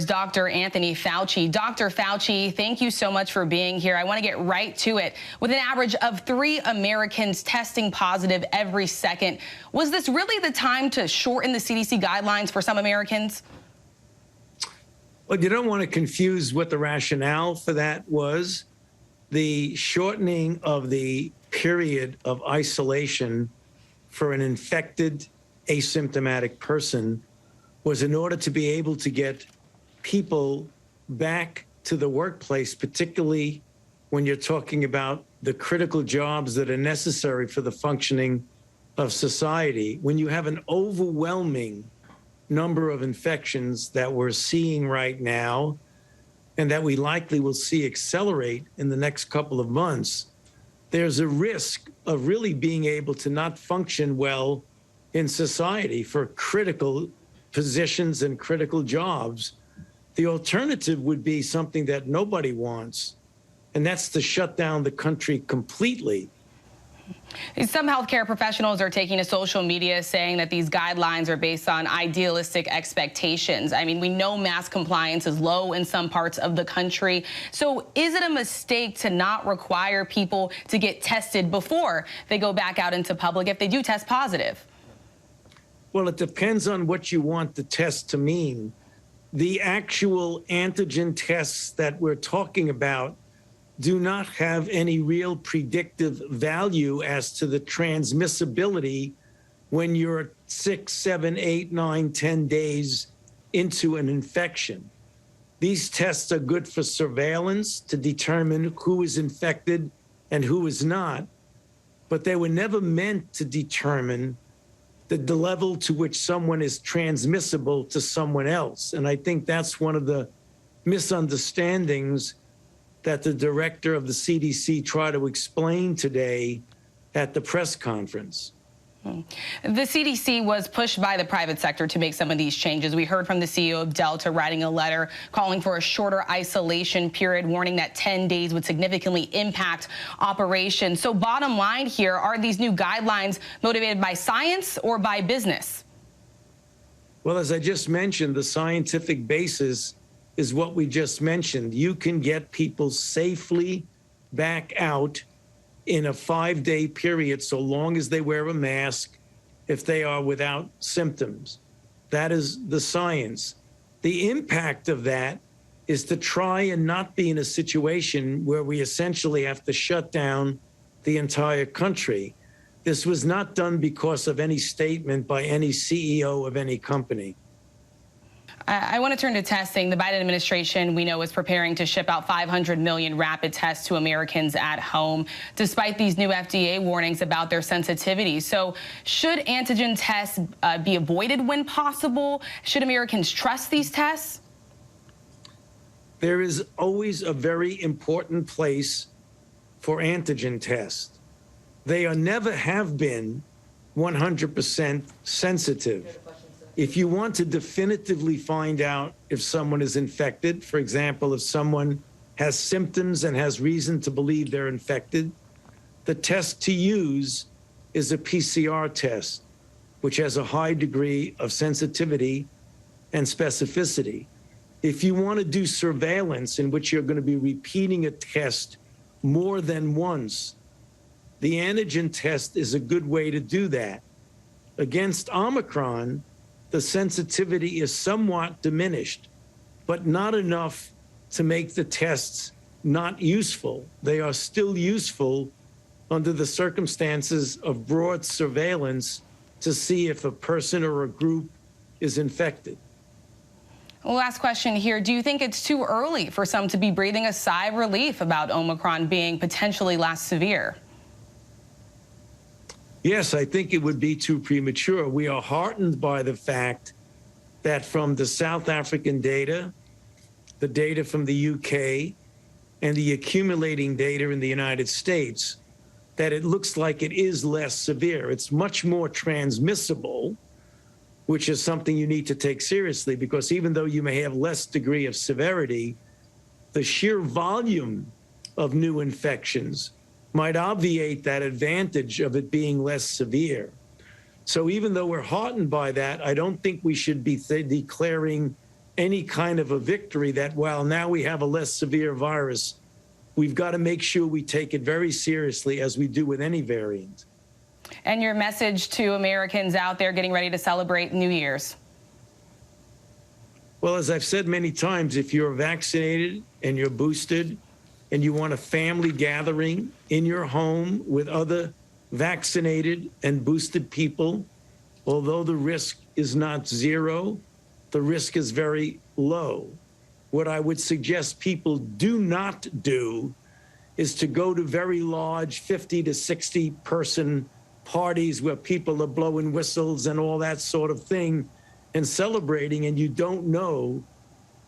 Dr. Anthony Fauci. Dr. Fauci, thank you so much for being here. I want to get right to it. With an average of 3 Americans testing positive every second, was this really the time to shorten the CDC guidelines for some Americans? Well, you don't want to confuse what the rationale for that was. The shortening of the period of isolation for an infected asymptomatic person was in order to be able to get people back to the workplace, particularly when you're talking about the critical jobs that are necessary for the functioning of society. When you have an overwhelming number of infections that we're seeing right now, and that we likely will see accelerate in the next couple of months, there's a risk of really being able to not function well in society for critical positions and critical jobs. The alternative would be something that nobody wants, and that's to shut down the country completely. Some healthcare professionals are taking to social media saying that these guidelines are based on idealistic expectations. I mean, we know mass compliance is low in some parts of the country. So is it a mistake to not require people to get tested before they go back out into public if they do test positive? Well, it depends on what you want the test to mean. The actual antigen tests that we're talking about do not have any real predictive value as to the transmissibility when you're 6, 7, 8, 9, 10 days into an infection. These tests are good for surveillance to determine who is infected and who is not, but they were never meant to determine the level to which someone is transmissible to someone else. And I think that's one of the misunderstandings that the director of the CDC tried to explain today at the press conference. The CDC was pushed by the private sector to make some of these changes. We heard from the CEO of Delta writing a letter calling for a shorter isolation period, warning that 10 days would significantly impact operations. So bottom line here, are these new guidelines motivated by science or by business? Well, as I just mentioned, the scientific basis is what we just mentioned. You can get people safely back out in a 5-day period, so long as they wear a mask, if they are without symptoms. That is the science. The impact of that is to try and not be in a situation where we essentially have to shut down the entire country. This was not done because of any statement by any CEO of any company. I want to turn to testing. The Biden administration, we know, is preparing to ship out 500 million rapid tests to Americans at home, despite these new FDA warnings about their sensitivity. So should antigen tests be avoided when possible? Should Americans trust these tests? There is always a very important place for antigen tests. They never have been 100% sensitive. If you want to definitively find out if someone is infected, for example, if someone has symptoms and has reason to believe they're infected, the test to use is a PCR test, which has a high degree of sensitivity and specificity. If you want to do surveillance in which you're going to be repeating a test more than once, the antigen test is a good way to do that. Against Omicron, the sensitivity is somewhat diminished, but not enough to make the tests not useful. They are still useful under the circumstances of broad surveillance to see if a person or a group is infected. Well, last question here. Do you think it's too early for some to be breathing a sigh of relief about Omicron being potentially less severe? Yes, I think it would be too premature. We are heartened by the fact that from the South African data, the data from the UK, and the accumulating data in the United States, that it looks like it is less severe. It's much more transmissible, which is something you need to take seriously, because even though you may have less degree of severity, the sheer volume of new infections might obviate that advantage of it being less severe. So even though we're heartened by that, I don't think we should be declaring any kind of a victory that, while now we have a less severe virus, we've got to make sure we take it very seriously, as we do with any variant. And your message to Americans out there getting ready to celebrate New Year's? Well, as I've said many times, if you're vaccinated and you're boosted and you want a family gathering in your home with other vaccinated and boosted people, although the risk is not zero, the risk is very low. What I would suggest people do not do is to go to very large 50 to 60 person parties where people are blowing whistles and all that sort of thing and celebrating, and you don't know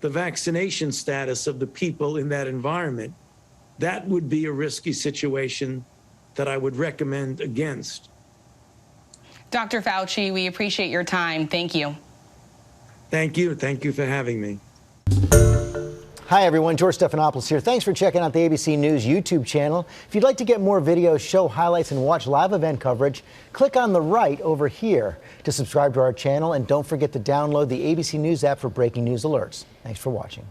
the vaccination status of the people in that environment. That would be a risky situation that I would recommend against. Dr. Fauci, we appreciate your time. Thank you. Thank you. Thank you for having me. Hi, everyone. George Stephanopoulos here. Thanks for checking out the ABC News YouTube channel. If you'd like to get more videos, show highlights, and watch live event coverage, click on the right over here to subscribe to our channel. And don't forget to download the ABC News app for breaking news alerts. Thanks for watching.